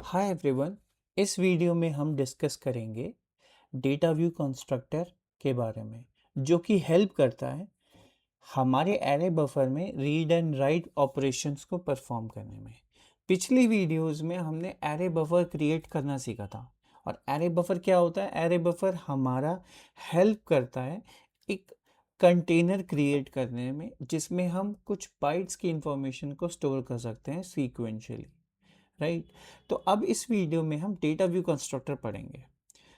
Hi everyone. इस video में हम डिस्कस करेंगे डेटा व्यू कंस्ट्रक्टर के बारे में, जो कि हेल्प करता है हमारे एरे बफर में रीड एंड राइट ऑपरेशंस को परफॉर्म करने में। पिछली वीडियोस में हमने एरे बफर क्रिएट करना सीखा था। और एरे बफर क्या होता है? एरे बफर हमारा हेल्प करता है एक कंटेनर क्रिएट करने में, जिसमें हम कुछ बाइट्स की इंफॉर्मेशन को स्टोर कर सकते हैं सीक्वेंशियली, राइट। तो अब इस वीडियो में हम डेटा व्यू कंस्ट्रक्टर पढ़ेंगे।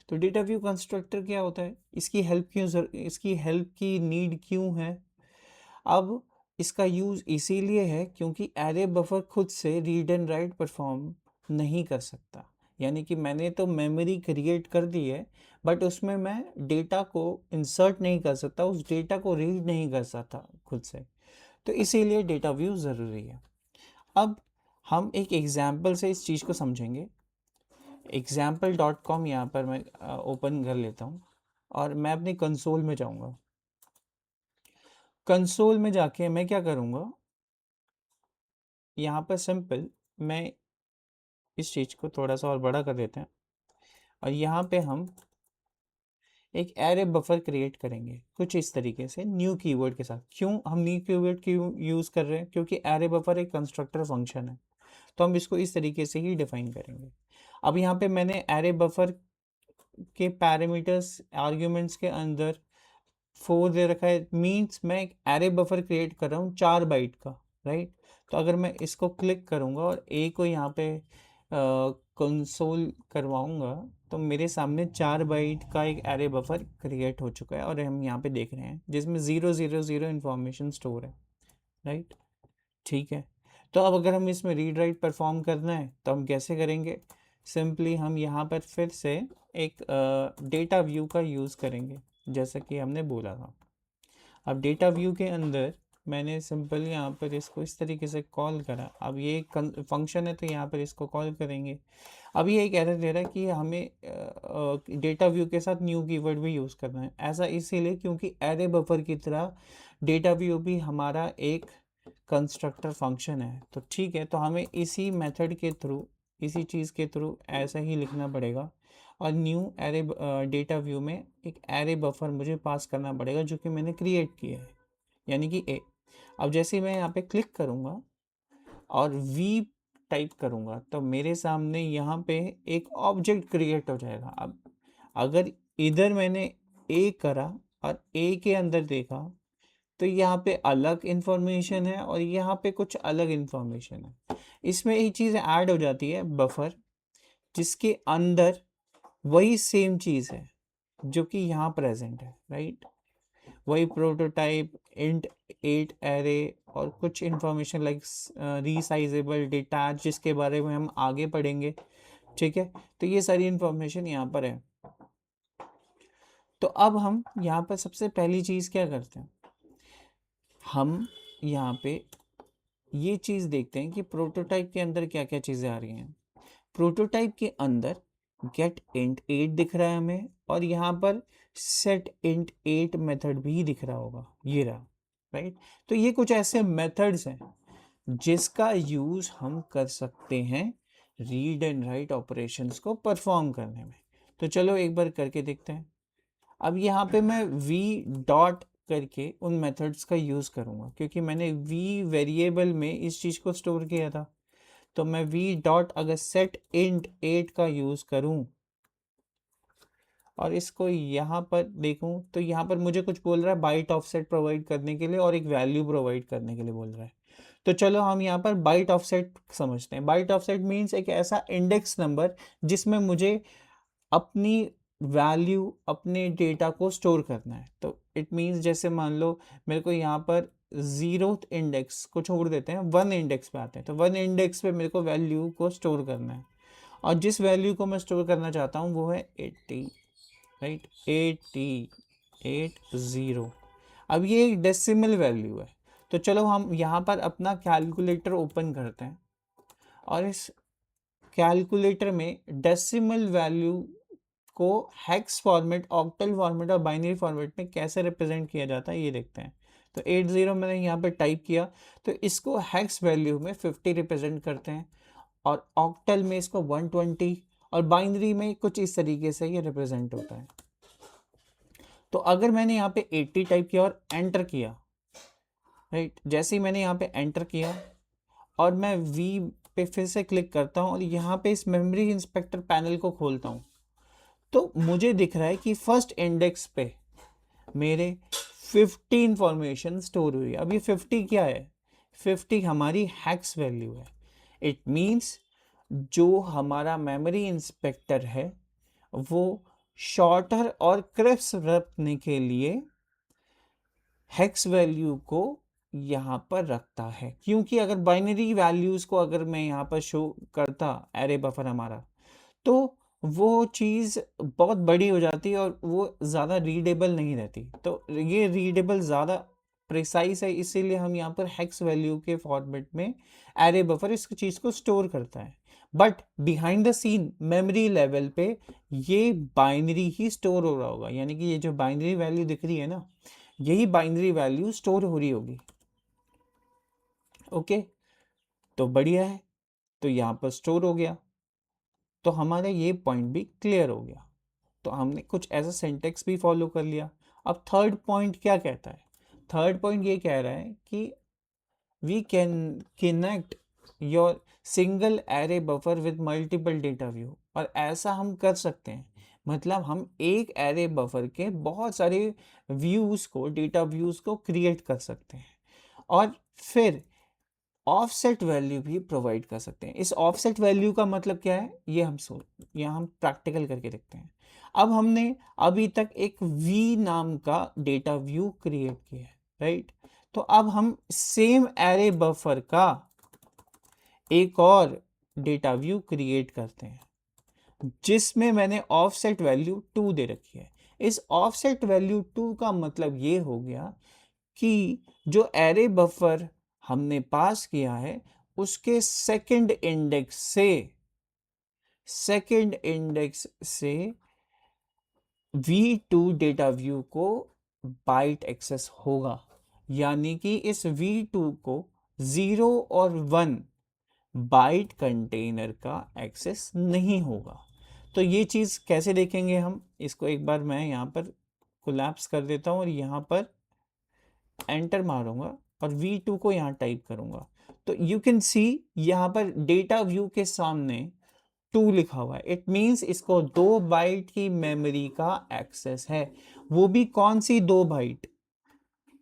तो डेटा व्यू कंस्ट्रक्टर क्या होता है, इसकी हेल्प की नीड क्यों है? अब इसका यूज़ इसीलिए है क्योंकि एरे बफर खुद से रीड एंड राइट परफॉर्म नहीं कर सकता। यानी कि मैंने तो मेमोरी क्रिएट कर दी है, बट उसमें मैं डेटा को इंसर्ट नहीं कर सकता, उस डेटा को रीड नहीं कर सकता खुद से। तो इसीलिए डेटा व्यू ज़रूरी है। अब हम एक एग्जाम्पल से इस चीज़ को समझेंगे। example.com यहाँ पर मैं ओपन कर लेता हूँ और मैं अपनी कंसोल में जाऊँगा। कंसोल में जाके मैं क्या करूँगा, यहाँ पर सिंपल मैं इस चीज़ को थोड़ा सा और बड़ा कर देते हैं और यहाँ पे हम एक एरे बफर क्रिएट करेंगे कुछ इस तरीके से न्यू कीवर्ड के साथ। क्यों हम न्यू कीवर्ड क्यों यूज़ कर रहे हैं? क्योंकि एरे बफर एक कंस्ट्रक्टर फंक्शन है, तो हम इसको इस तरीके से ही डिफाइन करेंगे। अब यहाँ पे मैंने एरे बफर के पैरामीटर्स आर्ग्यूमेंट्स के अंदर 4 दे रखा है। मीन्स मैं एक एरे बफर क्रिएट कर रहा हूँ 4 बाइट का, राइट। तो अगर मैं इसको क्लिक करूँगा और ए को यहाँ पे कंसोल करवाऊँगा, तो मेरे सामने 4 बाइट का एक एरे बफर क्रिएट हो चुका है और हम यहाँ पे देख रहे हैं जिसमें 000 इन्फॉर्मेशन स्टोर है, राइट। ठीक है। तो अब अगर हम इसमें रीड राइट परफॉर्म करना है तो हम कैसे करेंगे? सिंपली हम यहाँ पर फिर से एक डेटा व्यू का यूज़ करेंगे, जैसा कि हमने बोला था। अब डेटा व्यू के अंदर मैंने सिंपल यहाँ पर इसको इस तरीके से कॉल करा। अब ये एक फंक्शन है तो यहाँ पर इसको कॉल करेंगे। अब ये एक एरर दे रहा है कि हमें डेटा व्यू के साथ न्यू कीवर्ड भी यूज़ करना है। ऐसा इसीलिए क्योंकि एरे बफर की तरह डेटा व्यू भी हमारा एक कंस्ट्रक्टर फंक्शन है। तो ठीक है, तो हमें इसी मेथड के थ्रू, इसी चीज़ के थ्रू ऐसा ही लिखना पड़ेगा और न्यू एरे डेटा व्यू में एक एरे बफर मुझे पास करना पड़ेगा जो कि मैंने क्रिएट किया है, यानी कि ए। अब जैसे ही मैं यहाँ पे क्लिक करूँगा और वी टाइप करूँगा तो मेरे सामने यहाँ पे एक ऑब्जेक्ट क्रिएट हो जाएगा। अब अगर इधर मैंने ए करा और ए के अंदर देखा तो यहाँ पे अलग इन्फॉर्मेशन है और यहाँ पे कुछ अलग इन्फॉर्मेशन है। इसमें एक चीज़ ऐड हो जाती है बफर, जिसके अंदर वही सेम चीज़ है जो कि यहाँ प्रेजेंट है, राइट। वही प्रोटोटाइप इंट 8 एरे और कुछ इन्फॉर्मेशन लाइक रीसाइजेबल डिटैच, जिसके बारे में हम आगे पढ़ेंगे। ठीक है, तो ये सारी इन्फॉर्मेशन यहाँ पर है। तो अब हम यहाँ पर सबसे पहली चीज़ क्या करते हैं, हम यहाँ पे ये चीज़ देखते हैं कि प्रोटोटाइप के अंदर क्या क्या चीज़ें आ रही हैं। प्रोटोटाइप के अंदर गेट इंट 8 दिख रहा है हमें और यहाँ पर सेट इंट 8 मेथड भी दिख रहा होगा, ये रहा, राइट। तो ये कुछ ऐसे मेथड्स हैं जिसका यूज़ हम कर सकते हैं रीड एंड राइट ऑपरेशंस को परफॉर्म करने में। तो चलो एक बार करके देखते हैं। अब यहाँ पे मैं वी डॉट करके उन मेथड्स का यूज़ करूँगा क्योंकि मैंने वी वेरिएबल में इस चीज़ को स्टोर किया था। तो मैं वी डॉट अगर सेट इंट 8 का यूज़ करूँ और इसको यहाँ पर देखूँ तो यहाँ पर मुझे कुछ बोल रहा है बाइट ऑफसेट प्रोवाइड करने के लिए और एक वैल्यू प्रोवाइड करने के लिए बोल रहा है। तो चलो हम यहाँ पर बाइट ऑफसेट समझते हैं। बाइट ऑफसेट मीन्स एक ऐसा इंडेक्स नंबर जिसमें मुझे अपनी वैल्यू, अपने डेटा को स्टोर करना है। तो इट मीन्स जैसे मान लो मेरे को यहाँ पर 0th इंडेक्स को छोड़ देते हैं, 1 इंडेक्स पे आते हैं। तो 1 इंडेक्स पे मेरे को वैल्यू को स्टोर करना है और जिस वैल्यू को मैं स्टोर करना चाहता हूँ वो है 80, राइट। 8080। अब ये एक डेसिमल वैल्यू है। तो चलो हम यहाँ पर अपना कैलकुलेटर ओपन करते हैं और इस कैलकुलेटर में डेसिमल वैल्यू को हेक्स फॉर्मेट, ऑक्टल फॉर्मेट और बाइनरी फॉर्मेट में कैसे रिप्रेजेंट किया जाता है ये देखते हैं। तो 80 मैंने यहाँ पे टाइप किया तो इसको हेक्स वैल्यू में 50 रिप्रेजेंट करते हैं और ऑक्टल में इसको 120 और बाइनरी में कुछ इस तरीके से ये रिप्रेजेंट होता है। तो अगर मैंने यहाँ पे 80 टाइप किया और एंटर किया, राइट, जैसे ही मैंने यहाँ पे एंटर किया और मैं वी पे फिर से क्लिक करता हूँ और यहाँ पे इस मेमोरी इंस्पेक्टर पैनल को खोलता हूँ, तो मुझे दिख रहा है कि फर्स्ट इंडेक्स पे मेरे 50 इंफॉर्मेशन स्टोर हुई है। अब ये 50 क्या है? 50 हमारी हेक्स वैल्यू है। इट मीन्स जो हमारा मेमोरी इंस्पेक्टर है वो शॉर्टर और क्रिस्प रखने के लिए हेक्स वैल्यू को यहाँ पर रखता है, क्योंकि अगर बाइनरी वैल्यूज को अगर मैं यहाँ पर शो करता एरे बफर हमारा, तो वो चीज़ बहुत बड़ी हो जाती है और वो ज़्यादा रीडेबल नहीं रहती। तो ये रीडेबल ज़्यादा प्रिसाइज है, इसीलिए हम यहाँ पर हेक्स वैल्यू के फॉर्मेट में एरे बफर इस चीज़ को स्टोर करता है। But behind the scene memory level पे ये बाइनरी ही स्टोर हो रहा होगा, यानी कि ये जो बाइनरी वैल्यू दिख रही है ना, यही बाइनरी वैल्यू स्टोर हो रही होगी। ओके, तो बढ़िया है, तो यहाँ पर स्टोर हो गया, तो हमारा ये पॉइंट भी क्लियर हो गया। तो हमने कुछ ऐसा सिंटेक्स भी फॉलो कर लिया। अब थर्ड पॉइंट क्या कहता है? थर्ड पॉइंट ये कह रहा है कि we can connect your single array buffer with multiple data view. और ऐसा हम कर सकते हैं, मतलब हम एक एरे बफर के बहुत सारे व्यूज को, डेटा व्यूज को क्रिएट कर सकते हैं और फिर ऑफसेट वैल्यू भी प्रोवाइड कर सकते हैं। इस ऑफसेट वैल्यू का मतलब क्या है, ये हम प्रैक्टिकल करके देखते हैं। अब हमने अभी तक एक v नाम का डेटा व्यू क्रिएट किया है, राइट। तो अब हम सेम एरे बफर का एक और डेटा व्यू क्रिएट करते हैं जिसमें मैंने ऑफसेट वैल्यू 2 दे रखी है। इस ऑफसेट वैल्यू 2 का मतलब ये हो गया कि जो एरे बफर हमने पास किया है उसके सेकंड इंडेक्स से v2 डेटा व्यू को बाइट एक्सेस होगा, यानी कि इस v2 को 0 और 1 बाइट कंटेनर का एक्सेस नहीं होगा। तो ये चीज़ कैसे देखेंगे हम इसको, एक बार मैं यहाँ पर कोलैप्स कर देता हूँ और यहाँ पर एंटर मारूंगा और v2 को यहाँ टाइप करूंगा, तो यू कैन सी यहाँ पर डेटा व्यू के सामने 2 लिखा हुआ है। इट मींस इसको 2 बाइट की मेमोरी का एक्सेस है। वो भी कौन सी 2 बाइट?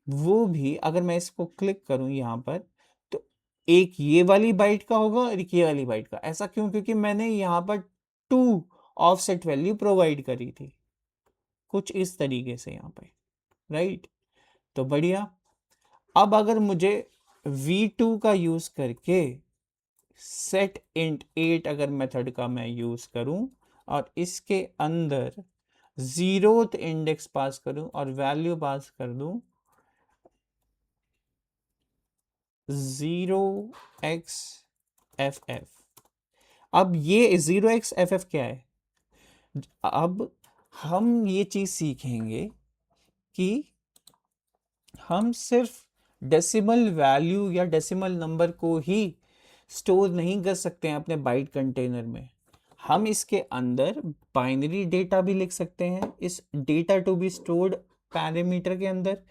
वो भी अगर मैं इसको क्लिक करूं यहाँ पर, तो एक ये वाली बाइट का होगा और एक ये वाली बाइट का। ऐसा क्यों? क्योंकि मैंने यहाँ पर 2 ऑफसेट वैल्यू प्रोवाइड करी थी, कुछ इस तरीके से यहाँ पे, राइट। तो बढ़िया। अब अगर मुझे v2 का यूज करके सेट इंट 8 अगर मेथड का मैं यूज करूं और इसके अंदर 0th इंडेक्स पास करूं और वैल्यू पास कर दूं 0xff। अब ये 0xff क्या है? अब हम ये चीज सीखेंगे कि हम सिर्फ डेसिमल वैल्यू या डेसिमल नंबर को ही स्टोर नहीं कर सकते हैं अपने बाइट कंटेनर में। हम इसके अंदर बाइनरी डेटा भी लिख सकते हैं, इस data to be stored parameter के अंदर।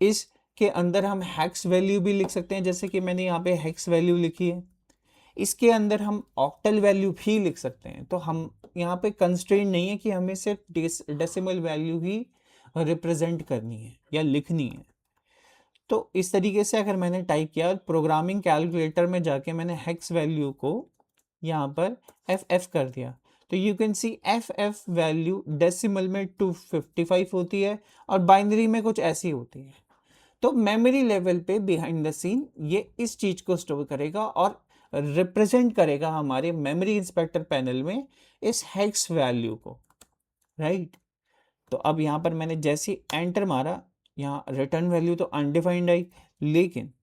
इसके अंदर हम हेक्स वैल्यू भी लिख सकते हैं, जैसे कि मैंने यहाँ पे हेक्स वैल्यू लिखी है। इसके अंदर हम ऑक्टल वैल्यू भी लिख सकते हैं। तो हम यहाँ पे कंस्ट्रेंट नहीं है कि हमें सिर्फ डेसिमल वैल्यू ही रिप्रेजेंट करनी है या लिखनी है। तो इस तरीके से अगर मैंने टाइप किया प्रोग्रामिंग कैलकुलेटर में जाके मैंने हेक्स वैल्यू को यहाँ पर एफ कर दिया, तो you can see F value decimal में 255 होती है और बाइनरी में कुछ ऐसी होती है। तो मेमोरी लेवल पे बिहाइंड द सीन ये इस चीज को स्टोर करेगा और रिप्रेजेंट करेगा हमारे मेमोरी इंस्पेक्टर पैनल में इस हेक्स वैल्यू को, राइट। तो अब यहाँ पर मैंने जैसे एंटर मारा, यहाँ रिटर्न वैल्यू तो अनडिफाइंड आई, लेकिन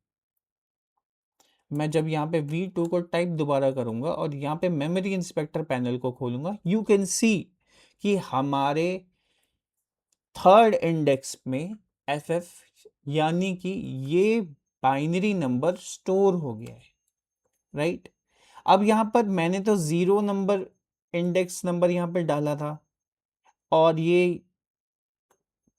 मैं जब यहाँ पे v2 को टाइप दोबारा करूंगा और यहाँ पे मेमोरी इंस्पेक्टर पैनल को खोलूंगा, यू कैन सी कि हमारे थर्ड इंडेक्स में ff यानी कि ये बाइनरी नंबर स्टोर हो गया है, राइट। अब यहाँ पर मैंने तो 0 नंबर इंडेक्स नंबर यहाँ पे डाला था, और ये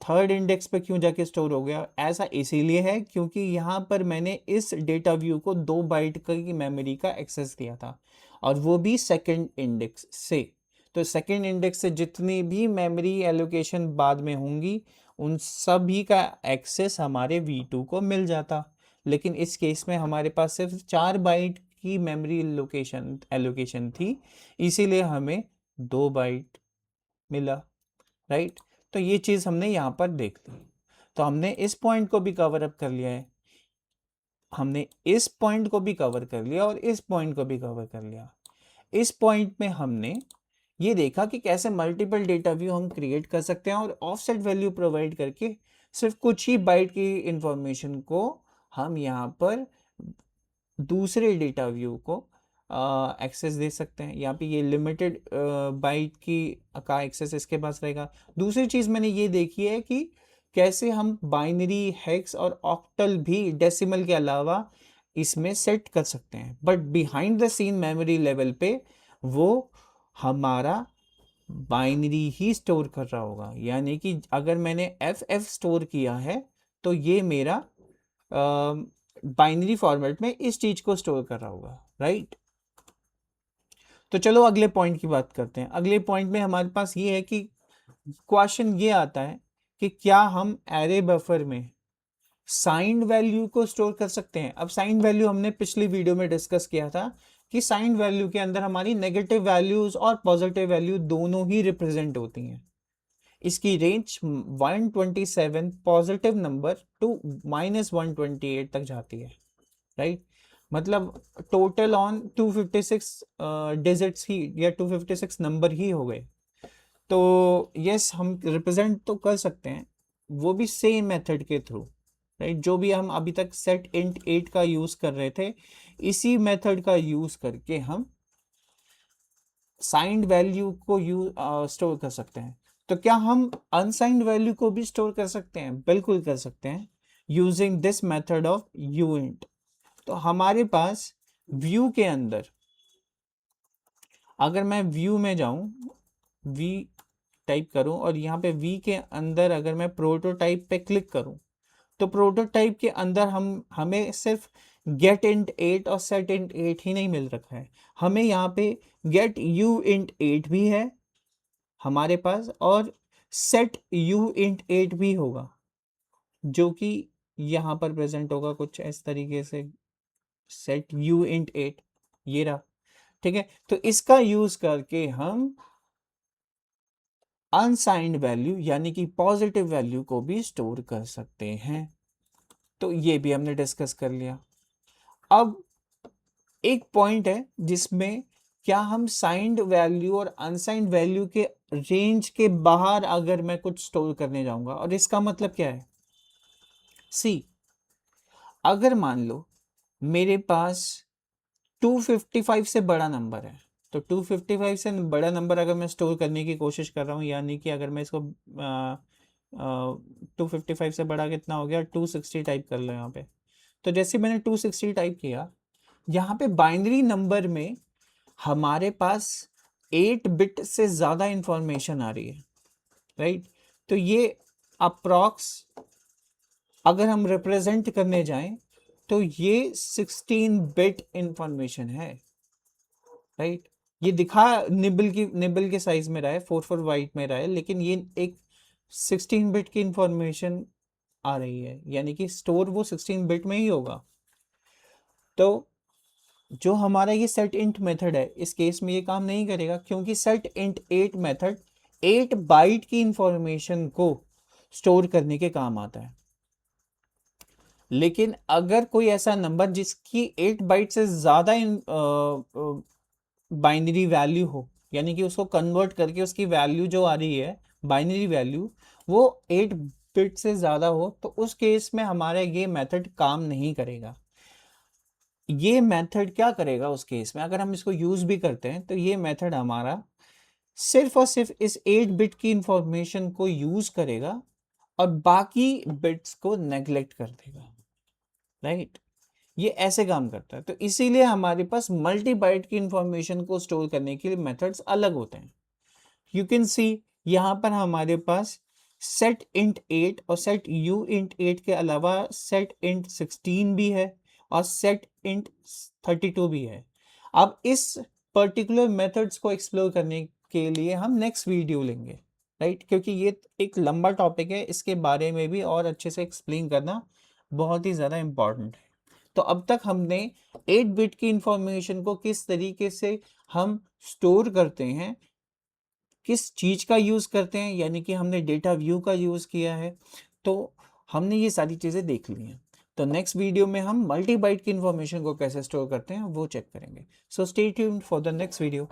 थर्ड इंडेक्स पे क्यों जाके स्टोर हो गया? ऐसा इसीलिए है क्योंकि यहाँ पर मैंने इस डेटा व्यू को 2 बाइट की मेमोरी का एक्सेस दिया था, और वो भी सेकंड इंडेक्स से। तो सेकंड इंडेक्स से जितनी भी मेमोरी एलोकेशन बाद में होंगी, उन सभी का एक्सेस हमारे V2 को मिल जाता। लेकिन इस केस में हमारे पास सिर्फ 4 बाइट की मेमोरी लोकेशन एलोकेशन थी, इसीलिए हमें 2 बाइट मिला, राइट। तो ये चीज हमने यहाँ पर देख ली। तो हमने इस पॉइंट को भी कवर अप कर लिया है, हमने इस पॉइंट को भी कवर कर लिया और इस पॉइंट को भी कवर कर लिया। इस पॉइंट में हमने ये देखा कि कैसे मल्टीपल डेटा व्यू हम क्रिएट कर सकते हैं, और ऑफसेट वैल्यू प्रोवाइड करके सिर्फ कुछ ही बाइट की इंफॉर्मेशन को हम यहाँ पर दूसरे डेटा व्यू को एक्सेस दे सकते हैं। यहाँ पे ये लिमिटेड बाइट की का एक्सेस इसके पास रहेगा। दूसरी चीज़ मैंने ये देखी है कि कैसे हम बाइनरी, हेक्स और ऑक्टल भी डेसिमल के अलावा इसमें सेट कर सकते हैं, but behind the scene memory level पे वो हमारा बाइनरी ही स्टोर कर रहा होगा। यानी कि अगर मैंने एफ स्टोर किया है तो ये मेरा बाइनरी फॉर्मेट में इस चीज को स्टोर कर रहा होगा, राइट। तो चलो अगले पॉइंट की बात करते हैं। अगले पॉइंट में हमारे पास ये है कि क्वेश्चन ये आता है कि क्या हम एरे बफर में साइंड वैल्यू को स्टोर कर सकते हैं। अब साइंड वैल्यू हमने पिछली वीडियो में डिस्कस किया था कि साइंड वैल्यू के अंदर हमारी नेगेटिव वैल्यूज और पॉजिटिव वैल्यू दोनों ही रिप्रेजेंट होती हैं। इसकी रेंज 127 पॉजिटिव नंबर टू -128 तक जाती है, राइट। मतलब टोटल ऑन 256 डिजिट्स ही या 256 नंबर ही हो गए। तो यस, हम रिप्रेजेंट तो कर सकते हैं, वो भी सेम मेथड के थ्रू, राइट। जो भी हम अभी तक सेट इंट 8 का यूज कर रहे थे, इसी मेथड का यूज करके हम साइंड वैल्यू को स्टोर कर सकते हैं। तो क्या हम अनसाइंड वैल्यू को भी स्टोर कर सकते हैं? बिल्कुल कर सकते हैं, यूजिंग दिस मेथड ऑफ यूइंट। तो हमारे पास व्यू के अंदर, अगर मैं व्यू में जाऊं, वी टाइप करूं और यहाँ पे वी के अंदर अगर मैं प्रोटोटाइप पे क्लिक करूं, तो प्रोटोटाइप के अंदर हमें सिर्फ गेट इंट 8 और सेट इंट 8 ही नहीं मिल रखा है, हमें यहाँ पे गेट यू इंट 8 भी है हमारे पास, और सेट यू इंट 8 भी होगा, जो कि यहाँ पर प्रेजेंट होगा कुछ इस तरीके से, सेट यू इंट 8, ये रहा, ठीक है। तो इसका यूज करके हम अनसाइंड वैल्यू यानी कि पॉजिटिव वैल्यू को भी स्टोर कर सकते हैं। तो ये भी हमने डिस्कस कर लिया। अब एक पॉइंट है जिसमें क्या हम साइंड वैल्यू और अनसाइंड वैल्यू के रेंज के बाहर अगर मैं कुछ स्टोर करने जाऊंगा, और इसका मतलब क्या है? सी, अगर मान लो मेरे पास 255 से बड़ा नंबर है, तो 255 से बड़ा नंबर अगर मैं स्टोर करने की कोशिश कर रहा हूँ, यानी कि अगर मैं इसको 255 से बड़ा कितना हो गया, 260 टाइप कर लो यहाँ पे। तो जैसे मैंने 260 टाइप किया, यहाँ पे बाइनरी नंबर में हमारे पास 8 बिट से ज़्यादा इंफॉर्मेशन आ रही है, राइट। तो ये अप्रॉक्स अगर हम रिप्रेजेंट करने जाएं तो ये 16 बिट इंफॉर्मेशन है, राइट। ये दिखा निबल के साइज में रहा है, 4 बाइट में रहा है, लेकिन ये एक 16 बिट की इंफॉर्मेशन आ रही है, यानी कि स्टोर वो 16 बिट में ही होगा। तो जो हमारा ये सेट इंट मेथड है, इस केस में ये काम नहीं करेगा, क्योंकि सेट इंट 8 मेथड 8 बाइट की इंफॉर्मेशन को स्टोर करने के काम आता है। लेकिन अगर कोई ऐसा नंबर जिसकी 8 बाइट से ज्यादा बाइनरी वैल्यू हो, यानी कि उसको कन्वर्ट करके उसकी वैल्यू जो आ रही है, बाइनरी वैल्यू, वो 8 बिट से ज्यादा हो, तो उस केस में हमारा ये मेथड काम नहीं करेगा। ये मेथड क्या करेगा उस केस में? अगर हम इसको यूज भी करते हैं तो ये मेथड हमारा सिर्फ और सिर्फ इस 8 बिट की इंफॉर्मेशन को यूज करेगा और बाकी बिट्स को नेग्लेक्ट कर देगा, राइट। ये ऐसे काम करता है। तो इसीलिए हमारे पास मल्टी बाइट की इंफॉर्मेशन को स्टोर करने के लिए मेथड्स अलग होते हैं। यू कैन सी यहाँ पर हमारे पास सेट इंट 8 और सेट यू इंट 8 के अलावा सेट इंट 16 भी है और सेट इंट 32 भी है। अब इस पर्टिकुलर मेथड्स को एक्सप्लोर करने के लिए हम नेक्स्ट वीडियो लेंगे, राइट, क्योंकि ये एक लंबा टॉपिक है, इसके बारे में भी और अच्छे से एक्सप्लेन करना बहुत ही ज़्यादा इम्पॉर्टेंट है। तो अब तक हमने 8 बिट की इंफॉर्मेशन को किस तरीके से हम स्टोर करते हैं, किस चीज़ का यूज़ करते हैं, यानी कि हमने डेटा व्यू का यूज़ किया है। तो हमने ये सारी चीज़ें देख ली हैं। तो नेक्स्ट वीडियो में हम मल्टी बाइट की इंफॉर्मेशन को कैसे स्टोर करते हैं वो चेक करेंगे। So stay tuned for the next video.